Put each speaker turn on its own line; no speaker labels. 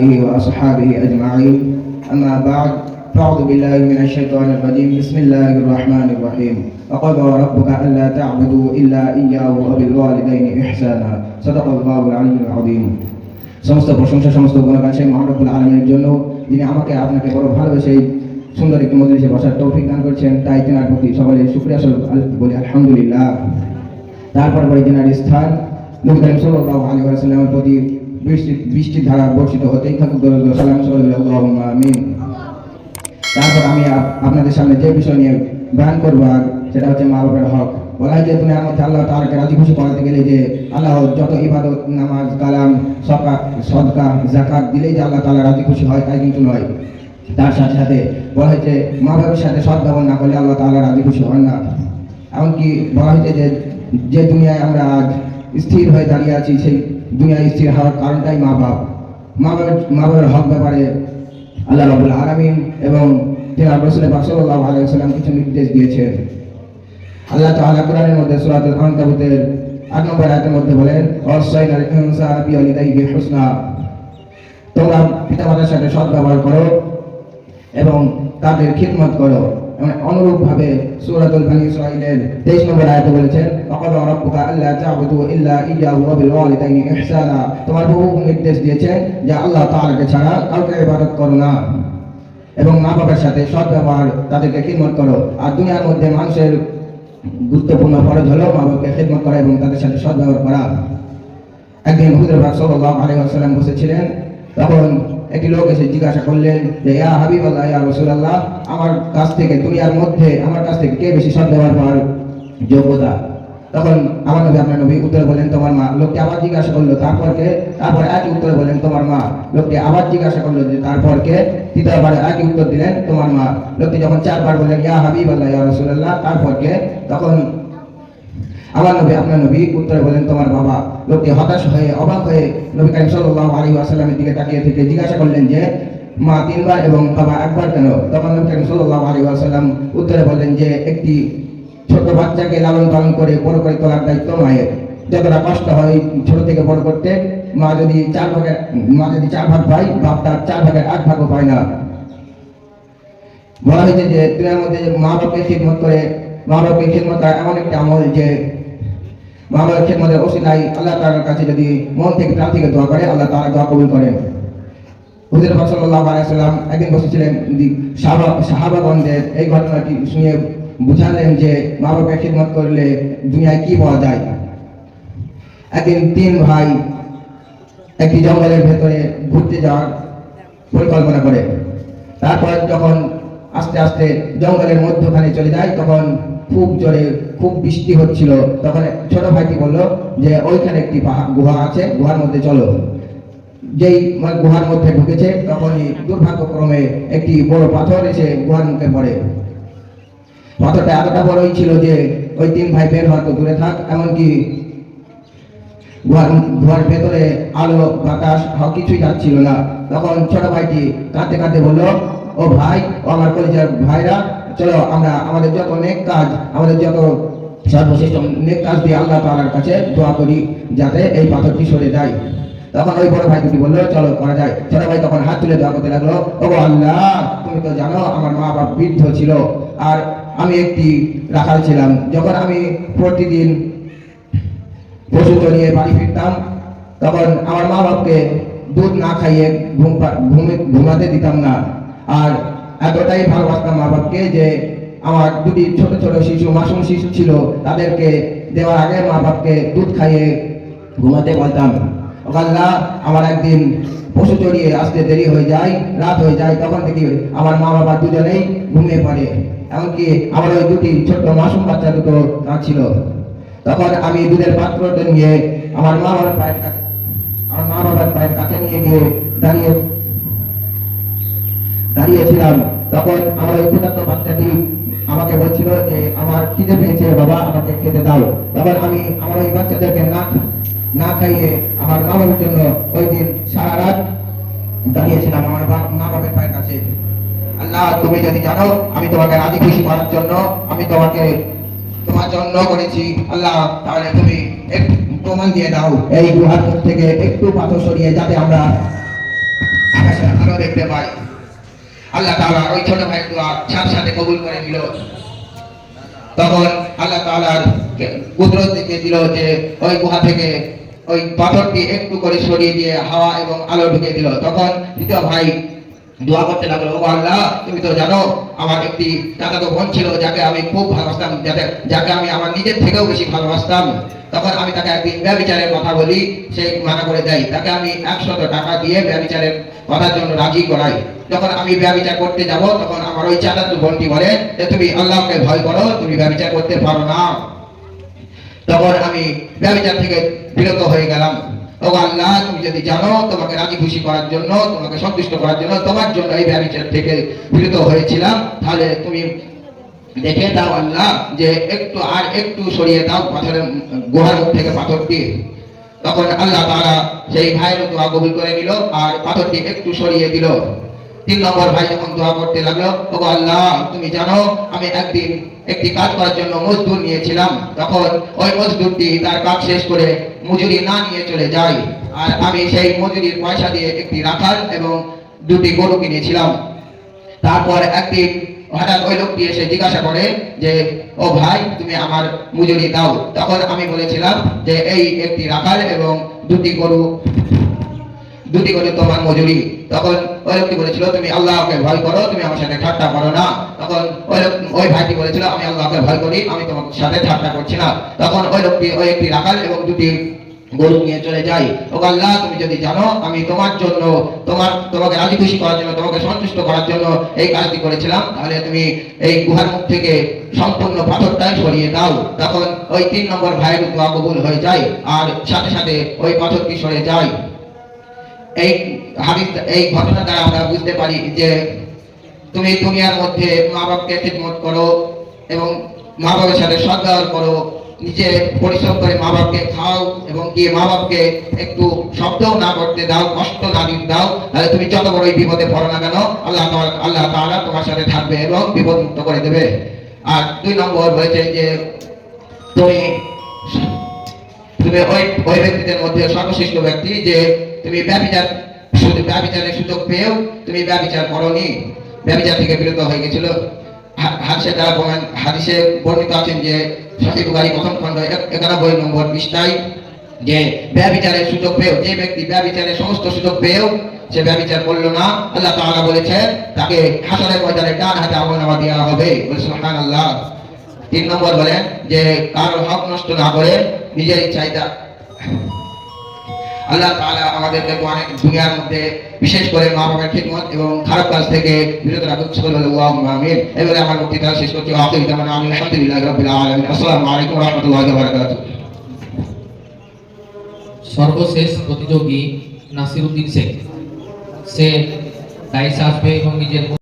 آله وأصحابه أجمعين. أما بعد، فأعوذ بالله من الشيطان الرجيم. بسم الله الرحمن الرحيم. وقضى ربك ألا تعبدوا إلا إياه وبالوالدين إحسانا. صدق الله العلي العظيم. সমস্ত প্রশংসা সমস্ত গুণগান সেই মহান রব্বুল আলামিনের জন্য, যিনি আমাকে আপনাকে বড় ভালোবেসে সুন্দর একটি মজলিসে বসার তৌফিক দান করছেন। তাই তেনার প্রতি সকলে শুকরিয়া বলি আলহামদুলিল্লাহ। তারপর পরে তেনার স্থান নবী করিম সাল্লাল্লাহু আলাইহি ওয়াসাল্লামের প্রতি বৃষ্টির ধারা বর্ষিত হতেই থাকুক। সালাম সাল্লাল্লাহু আমিন। তারপর আমি আপনাদের সামনে যে বিষয় নিয়ে বয়ান করবো সেটা হচ্ছে মা বাবার হক। বলা হয় যে দুনিয়ার মধ্যে আল্লাহ তাআলাকে রাজি খুশি করাতে গেলে যে আল্লাহ যত ইবাদত, নামাজ, কালাম, সদকা, যাকাত দিলেই যে আল্লাহ তাআলা রাজি খুশি হয় তাই কিন্তু নয়। তার সাথে সাথে বলা হয়েছে মা বাবার সাথে সদ্ব্যবহার না করলে আল্লাহ তাআলা রাজি খুশি হন না। এমনকি বলা হয়েছে যে দুনিয়ায় আমরা আজ স্থির হয়ে দাঁড়িয়ে আছি, সেই দুনিয়ায় স্থির হওয়ার কারণটাই মা বাবার হক ব্যাপারে আল্লাহ রাব্বুল আলামিন এবং তিনার রাসূল পাক সাল্লাল্লাহু আলাইহি ওয়াসাল্লাম কিছু নির্দেশ দিয়েছেন। আল্লাহ তাআলা কোরআনের মধ্যে সূরাতুল আনকাবুতের ৮ নম্বর আয়াতের মধ্যে বলেন, ওয়াসাইনাল ইনসানা বিওয়ালিদাইহি হুসনা। তোমরা পিতামাতার সাথে সৎ ব্যবহার করো এবং তাদের খিদমত করো। অনুরূপভাবে সূরাতুল বনী ইসরাঈলের 23 নম্বর আয়াতে বলেছেন, ওয়াকাদা রাব্বুকা আল্লা তা'বুদু ইল্লা ইয়্যাহু ওয়া বিল ওয়ালিদাইনি ইহসানা। তোমার প্রভু নির্দেশ দিয়েছেন যে আল্লাহ তাআলাকে ছাড়া কাউকে ইবাদত করো না এবং মা বাবার সাথে সৎ ব্যবহার, তাদেরকে খিদমত করো। আর দুনিয়ার মধ্যে মানুষের গুরুত্বপূর্ণ ফরজ হলো মা বাবাকে খিদমত করা এবং তাদের সাথে সৎ ব্যবহার করা। একদিন হুজুর পাক সাল্লাল্লাহু আলাইহি ওয়াসাল্লাম বসেছিলেন, তখন একটি লোক এসে জিজ্ঞাসা করলেন যে ইয়া হাবিবাল্লাহ, ইয়া রাসূলুল্লাহ, আমার কাছ থেকে দুনিয়ার মধ্যে আমার কাছ থেকে কে বেশি সৎ ব্যবহার করার যোগ্যতা? তখন আমার নবী আপনার নবী উত্তরে বলেন তোমার মা। লোকটি আবার জিজ্ঞাসা করলো তারপর একই উত্তরে বলেন তোমার মা। লোকটি আবার জিজ্ঞাসা করলো যে তারপর কে? তৃতীয়বার একই উত্তর দিলেন তোমার মা। লোকটি যখন 4 বার বললেন ইয়া হাবিবাল্লাহ, ইয়া রাসূলুল্লাহ, তারপর কে? তখন আমার নবী আপনার নবী উত্তরে বলেন তোমার বাবা। লোকটি হতাশ হয়ে অবাক হয়ে নবী করিম সাল্লাল্লাহু আলাইহি ওয়াসাল্লামের দিকে তাকিয়ে থেকে জিজ্ঞাসা করলেন যে মা 3 বার এবং বাবা 1 বার কেন? তখন নবী করিম সাল্লাল্লাহু আলাইহি ওয়াসাল্লাম উত্তরে বললেন যে একটি ছোট বাচ্চাকে লালন পালন করে বড় করে তোলার দায়িত্ব মায়ের। যতটা কষ্ট হয় ছোট থেকে বড় করতে, মা যদি 4 ভাগ পায়, বাপ তার 4 ভাগের 8 ভাগও পায় না। বলা হয়েছে যে দুনিয়ার মধ্যে মা বাবাকে খিদমত করা এমন একটা আমল যে মা বাবার খিদমতের ওসিলায় আল্লাহ তাআলার কাছে যদি মন থেকে প্রাণ থেকে দোয়া করে, আল্লাহ তাআলা দোয়া কবুল করেন। হুজুর পাক সাল্লাল্লাহু আলাইহি ওয়াসাল্লাম একদিন বসেছিলেন, সাহাবাগণদের এই ঘটনাটি শুনে বুঝালেন যে মা বাবার খিদমত করলে দুনিয়ায় কি পাওয়া যায়। একদিন 3 ভাই একটি জঙ্গলের ভেতরে ঘুরতে যাওয়ার পরিকল্পনা করে। তারপর যখন আস্তে আস্তে জঙ্গলের মধ্যখানে চলে যায়, তখন খুব জোরে খুব বৃষ্টি হচ্ছিল। তখন ছোট ভাইটি বলল যে ওইখানে একটি গুহা আছে, গুহার মধ্যে চলো। যেই গুহার মধ্যে ঢুকেছে তখনই দুর্ভাগ্যক্রমে একটি বড় পাথর এসে গুহার মুখে পড়ে। পাথরটা এতটা বড়ই ছিল যে ওই 3 ভাই বের হওয়ার তো দূরে থাক, এমনকি গুহার ভেতরে আলো বাতাস কিছুই যাচ্ছিল না। তখন ছোট ভাইটি কাঁদতে কাঁদতে বলল, ও ভাই, ও আমার কলিজার ভাইরা, চলো আমরা আমাদের যত নেক কাজ, আমাদের যত সর্বশ্রেষ্ঠ নেক কাজ দিয়ে আল্লাহ তাআলার কাছে দোয়া করি যাতে এই পাথরটি সরে যায়। তখন ওই বড় ভাই দুটি বললো চলো করা যায়। ছোট ভাই তখন হাত তুলে দোয়া করতে লাগলো, ও আল্লাহ, তুমি তো জানো আমার মা বাবা বৃদ্ধ ছিল আর আমি একটি রাখাল ছিলাম। যখন আমি প্রতিদিন পশু চড়িয়ে বাড়ি ফিরতাম, তখন আমার মা বাবাকে দুধ না খাইয়ে ঘুমাতে দিতাম না। আর এতটাই ভালোবাসতাম মা বাবাকে যে আমার 2টি ছোট ছোট শিশু, মাসুম শিশু ছিল, তাদেরকে দেওয়ার আগে মা বাবাকে দুধ খাইয়ে ঘুমাতে বলতাম। আল্লাহ, আমার একদিন পশু চড়িয়ে আসতে দেরি হয়ে যায়, রাত হয়ে যায়, তখন দেখি আমার মা বাবা দুজনেই ঘুমিয়ে পড়ে। এমনকি আমার ওই 2টি ছোট্ট মাসুম বাচ্চা দুটো ছিল। তখন আমি দুধের পাত্রটা নিয়ে আমার মা বাবার পায়ের কাছে নিয়ে গিয়ে দাঁড়িয়েছিলাম। তখন আমার ওই ক্ষুধার্ত বাচ্চাটি আমাকে বলছিল যে আমার খিদে পেয়েছে বাবা, আমাকে খেতে দাও। তখন আমি আমার ওই বাচ্চাদেরকে না খাইয়ে আমার মা বাবার জন্য ওই দিন সারা রাত দাঁড়িয়েছিলাম আমার মা বাবার পায়ের কাছে। আল্লাহ, তুমি যদি জানো আমি তোমাকে রাজি খুশি করার জন্য আমি তোমার জন্য করেছি, আল্লাহ তাহলে তুমি একটু প্রমাণ দিয়ে দাও। এই গুহার থেকে একটু পাথর সরিয়ে যাতে আমরা স্বপ্ন দেখতে পাই। আল্লাহ তাআলা ওই ছোট ভাইয়ের দোয়া সাথে সাথে কবুল করে নিল। তখন আল্লাহ তাআলার কুদরত দেখে দিল যে ওই গুহা থেকে ওই পাথরটি একটু করে সরিয়ে দিয়ে হাওয়া এবং আলো ঢুকে দিল। তখন দ্বিতীয় ভাই দোয়া করতে লাগলো, ও আল্লাহ, তুমি তো জানো আমার একটি চাচাতো বোন ছিল যাকে আমি খুব ভালোবাসতাম, যাকে আমি আমার নিজের থেকেও বেশি ভালোবাসতাম। তখন আমি তাকে একদিন ব্যভিচারের কথা বলি, সে মানা করে দেয়। তাকে আমি 100 টাকা দিয়ে ব্যভিচারের কথার জন্য রাজি করাই। যখন আমি ব্যভিচার করতে যাব তখন আমার ওই চাচাতো বোনটি বলে যে তুমি আল্লাহকে ভয় করো, তুমি ব্যভিচার করতে পারো না। তখন আমি ব্যভিচার থেকে বিরত হয়ে গেলাম। ও আল্লাহ, তুমি যদি জানো তোমাকে রাজি খুশি করার জন্য, তোমাকে সন্তুষ্ট করার জন্য, তোমার জন্য এই ব্যভিচার থেকে বিরত হয়েছিলাম, তাহলে তুমি দেখে দাও আল্লাহ যে একটু সরিয়ে দাও পাথরের গুহার মুখ থেকে পাথরটি। তখন আল্লাহ তাআলা সেই ভাইয়ের দোয়া কবুল করে নিল আর পাথরটি একটু সরিয়ে দিল। 3 নম্বর ভাই যখন দোয়া করতে লাগলো, ও আল্লাহ, তুমি জানো আমি একদিন একটি কাজ করার জন্য মজদুর নিয়েছিলাম। তখন ওই মজদুরটি তার কাজ শেষ করে মজুরি না নিয়ে চলে যায়, আর আমি সেই মজুরির পয়সা দিয়ে একটি রাখাল এবং 2টি গরু কিনেছিলাম। তারপর একদিন হঠাৎ ওই লোকটি এসে জিজ্ঞাসা করে যে, ও ভাই, তুমি আমার মজুরি দাও। তখন আমি বলেছিলাম যে এই একটি রাখাল এবং 2টি গরু তোমার মজুরি। তখন ওই লোকটি বলেছিল, তুমি আল্লাহকে ভয় করো, তুমি আমার সাথে ঠাট্টা করো না। তখন ওই ভাইটি বলেছিল, আমি আল্লাহকে ভয় করি, আমি তোমার সাথে ঠাট্টা করছি না। তখন ওই লোকটি ওই একটি রাখাল এবং 2টি গরু নিয়ে চলে যাই। ও আল্লাহ, তুমি যদি জানো আমি তোমার জন্য, তোমাকে রাজি খুশি করার জন্য, তোমাকে সন্তুষ্ট করার জন্য এই কাজটি করেছিলাম, তাহলে তুমি এই গুহার মুখ থেকে সম্পূর্ণ পাথরটাই সরিয়ে দাও। তখন ওই 3 নম্বর ভাইয়ের দোয়া কবুল হয়ে যায় আর সাথে সাথে ওই পাথরটি সরে যায়। এই ঘটনা দ্বারা আমরা বুঝতে পারি যে তুমি দুনিয়ার মধ্যে মা বাপকে খিদমত করো এবং মা বাবার সাথে সদ্ব্যবহার করো, নিজে পরিশ্রম করে মা বাপকে খাও এবং গিয়ে মা বাপকে একটু শব্দও না করতে দাও, কষ্ট না দিতে দাও, তাহলে তুমি যত বড়ই বিপদে পড়ো না কেন আল্লাহ তাআলা তোমার সাথে থাকবে এবং বিপদ মুক্ত করে দেবে। আর 2 নম্বর হয়েছে যে তুমি ওই ব্যক্তিদের মধ্যে সর্বশ্রেষ্ঠ ব্যক্তি যে তুমি ব্যভিচারের সুযোগ পেয়েও তুমি ব্যভিচার করোনি, ব্যভিচার থেকে বিরত হয়ে গেছিল। হাদিসে বর্ণিত আছেন যে সহিহ বুখারী প্রথম খণ্ড 91 নম্বর পৃষ্ঠায় যে ব্যভিচারের সুযোগ পেয়েও, যে ব্যক্তি ব্যভিচারের সমস্ত সুযোগ পেয়েও সে ব্যভিচার করলো না, আল্লাহ তাআলা বলেছেন তাকে হাসরের ময়দানে ডান হাতে আমলনামা দেওয়া হবে। সুবহানাল্লাহ। 3 নম্বর বলেন যে কারো হক নষ্ট না করে নিজের ইচ্ছায় আল্লাহ তাআলা আমাদেরকে দুনিয়ার মধ্যে বিশেষ করে মা বাবার খিদমত এবং খারাপ কাজ থেকে বিরত রাখুন। সাল্লাল্লাহু আমিন। এবারে আমার বক্তৃতা শেষ করছি। আখির দাওয়ানা আলহামদুলিল্লাহি রাব্বিল আলামিন। আসসালামু আলাইকুম ওয়া রাহমাতুল্লাহি ওয়া বারাকাতুহু।
সর্বশেষ প্রতিযোগী নাসিরউদ্দিন শেখ, সে দায়িত্বে আসবে এবং নিজের